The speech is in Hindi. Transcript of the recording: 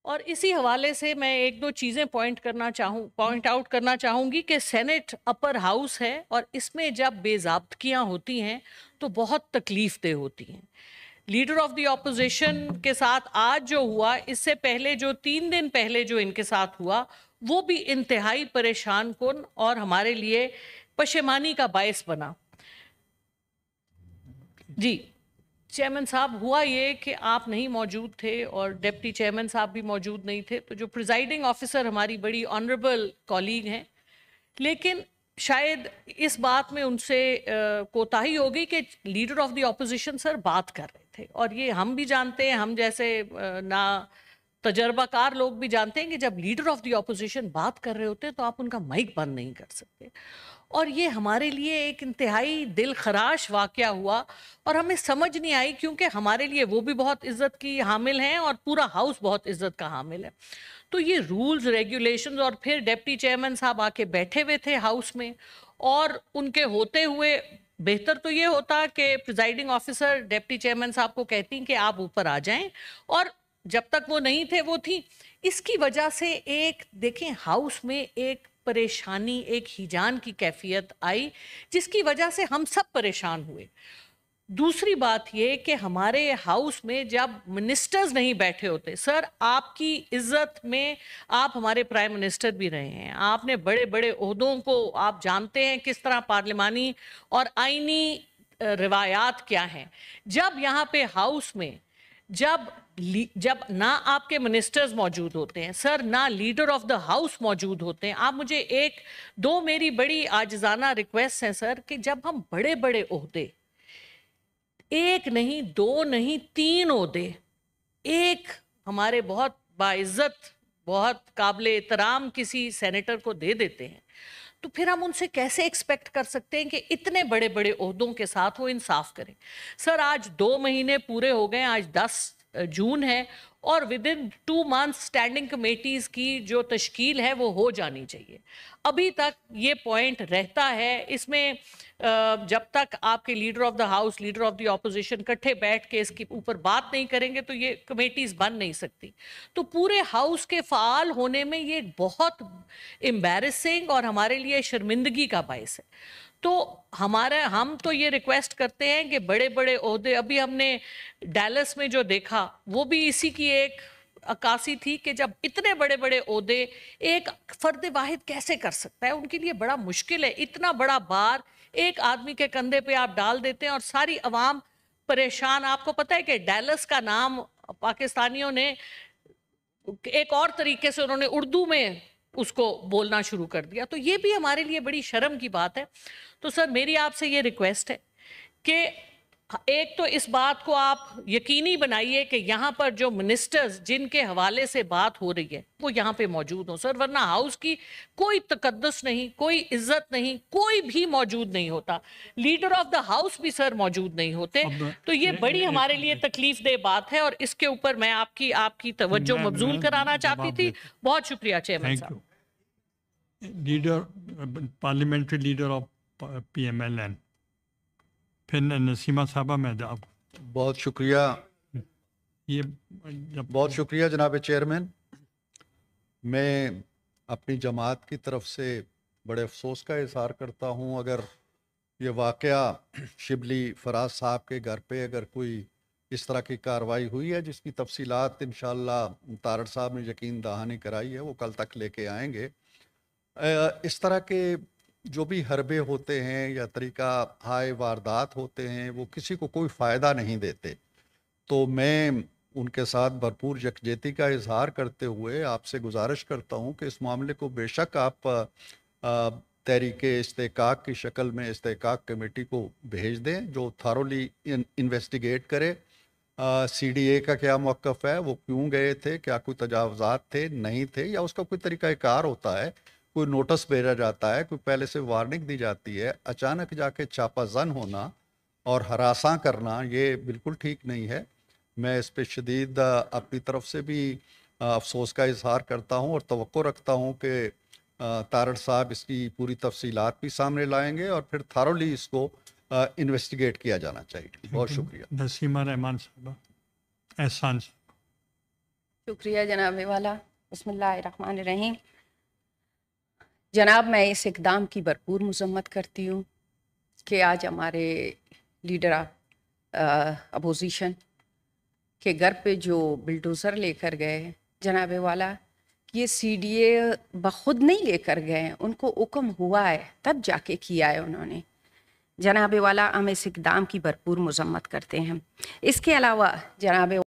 और इसी हवाले से मैं एक दो चीज़ें पॉइंट आउट करना चाहूँगी कि सेनेट अपर हाउस है और इसमें जब बेज़ाब्तगियाँ होती हैं तो बहुत तकलीफ़देह होती हैं। लीडर ऑफ द ऑपोजिशन के साथ आज जो हुआ, इससे पहले जो 3 दिन पहले जो इनके साथ हुआ, वो भी इंतहाई परेशान कुन और हमारे लिए पशेमानी का बायस बना। जी चेयरमैन साहब, हुआ ये कि आप नहीं मौजूद थे और डिप्टी चेयरमैन साहब भी मौजूद नहीं थे, तो जो प्रिजाइडिंग ऑफिसर हमारी बड़ी ऑनरेबल कॉलीग हैं, लेकिन शायद इस बात में उनसे कोताही हो गई कि leader of the opposition sir बात कर रहे थे। और ये हम भी जानते हैं, हम जैसे ना तजर्बाकार लोग भी जानते हैं कि जब लीडर ऑफ द ऑपोजिशन बात कर रहे होते हैं तो आप उनका माइक बंद नहीं कर सकते। और ये हमारे लिए एक इंतहाई दिल खराश वाक़या हुआ और हमें समझ नहीं आई, क्योंकि हमारे लिए वो भी बहुत इज्जत की हामिल हैं और पूरा हाउस बहुत इज्जत का हामिल है। तो ये रूल्स रेगुलेशंस, और फिर डिप्टी चेयरमैन साहब आके बैठे हुए थे हाउस में, और उनके होते हुए बेहतर तो ये होता कि प्रिजाइडिंग ऑफिसर डिप्टी चेयरमैन साहब को कहती कि आप ऊपर आ जाएं, और जब तक वो नहीं थे वो थी। इसकी वजह से एक देखें हाउस में एक परेशानी, एक हिजान की कैफियत आई, जिसकी वजह से हम सब परेशान हुए। दूसरी बात ये कि हमारे हाउस में जब मिनिस्टर्स नहीं बैठे होते, सर आपकी इज्जत में आप हमारे प्राइम मिनिस्टर भी रहे हैं, आपने बड़े बड़े ओहदों को, आप जानते हैं किस तरह पार्लिमानी और आईनी रिवायात क्या हैं। जब यहाँ पे हाउस में जब ना आपके मिनिस्टर्स मौजूद होते हैं सर, ना लीडर ऑफ द हाउस मौजूद होते हैं, आप मुझे एक दो मेरी बड़ी आजिजाना रिक्वेस्ट है सर कि जब हम बड़े बड़े ओहदे, एक नहीं दो नहीं तीन ओहदे, एक हमारे बहुत बाइज्जत, बहुत काबिल एहतराम किसी सेनेटर को दे देते हैं, तो फिर हम उनसे कैसे एक्सपेक्ट कर सकते हैं कि इतने बड़े बड़े ओहदों के साथ वो इंसाफ करें। सर आज 2 महीने पूरे हो गए, आज 10 जून है, और with in 2 months standing committees की जो तश्कील है वो हो जानी चाहिए। अभी तक ये पॉइंट रहता है। इसमें जब तक आपके leader of the house, leader of the opposition इकट्ठे बैठ के इसके ऊपर बात नहीं करेंगे तो ये कमेटीज बन नहीं सकती। तो पूरे हाउस के फाल होने में ये बहुत एम्बैरेसिंग और हमारे लिए शर्मिंदगी का बायस है। तो हम तो ये रिक्वेस्ट करते हैं कि बड़े बड़े ओहदे, अभी हमने डैलस में जो देखा वो भी इसी की एक अक्कासी थी कि जब इतने बड़े बड़े ओहदे एक फर्द वाहिद कैसे कर सकता है, उनके लिए बड़ा मुश्किल है। इतना बड़ा बार एक आदमी के कंधे पे आप डाल देते हैं और सारी अवाम परेशान। आपको पता है कि डैलस का नाम पाकिस्तानियों ने एक और तरीके से, उन्होंने उर्दू में उसको बोलना शुरू कर दिया, तो ये भी हमारे लिए बड़ी शर्म की बात है। तो सर मेरी आपसे ये रिक्वेस्ट है कि एक तो इस बात को आप यकीनी बनाइए कि यहाँ पर जो मिनिस्टर्स जिनके हवाले से बात हो रही है वो यहाँ पे मौजूद हो सर, वरना हाउस की कोई तकद्दुस नहीं, कोई इज्जत नहीं, कोई भी मौजूद नहीं होता। लीडर ऑफ द हाउस भी सर मौजूद नहीं होते। तो ये बड़ी हमारे लिए तकलीफ दे बात है और इसके ऊपर मैं आपकी तवज्जो मबजूल कराना चाहती थी। बहुत शुक्रिया चेयरमैन साहब। Leader, parliamentary leader of PMLN, फिर नसीमा साहबा। मैं आप बहुत शुक्रिया, ये बहुत शुक्रिया जनाब चेयरमैन। मैं अपनी जमात की तरफ से बड़े अफसोस का इजहार करता हूँ, अगर ये वाक़या शिबली फराज साहब के घर पे अगर कोई इस तरह की कार्रवाई हुई है जिसकी तफसीलात इंशाअल्लाह तारड़ साहब ने यकीन दहानी कराई है, वो कल तक लेके आएंगे। इस तरह के जो भी हरबे होते हैं या तरीका हाय वारदात होते हैं वो किसी को कोई फ़ायदा नहीं देते। तो मैं उनके साथ भरपूर यकजहती का इजहार करते हुए आपसे गुजारिश करता हूं कि इस मामले को बेशक आप तहरीके इस्तेकाक की शक्ल में इस्तेकाक कमेटी को भेज दें जो थारोली इन्वेस्टिगेट करे। CDA का क्या मौक़िफ़ है, वो क्यों गए थे, क्या कोई तजावज़ात थे, नहीं थे, या उसका कोई तरीक़ाकार होता है, कोई नोटिस भेजा जाता है, कोई पहले से वार्निंग दी जाती है। अचानक जाके छापाजन होना और हरासा करना ये बिल्कुल ठीक नहीं है। मैं इस पर शदीद अपनी तरफ से भी अफसोस का इजहार करता हूँ और तवक्को रखता हूँ कि तारड़ साहब इसकी पूरी तफसीलात भी सामने लाएंगे और फिर थारोली इसको इन्वेस्टिगेट किया जाना चाहिए। बहुत शुक्रिया। नसीमा रहमान साहबा। एहसान साहब। शुक्रिया जनाब वाला। बिस्मिल्लाहिर्रहमानिर्रहीम। जनाब, मैं इस इक़दाम की भरपूर मज़म्मत करती हूँ कि आज हमारे लीडर अपोजिशन के घर पे जो बिल्डोज़र लेकर गए जनाब वाला, ये CDA बखुद नहीं लेकर गए, उनको हुक्म हुआ है तब जाके किया है उन्होंने। जनाब वाला, हम इस इक़दाम की भरपूर मज़म्मत करते हैं। इसके अलावा जनाब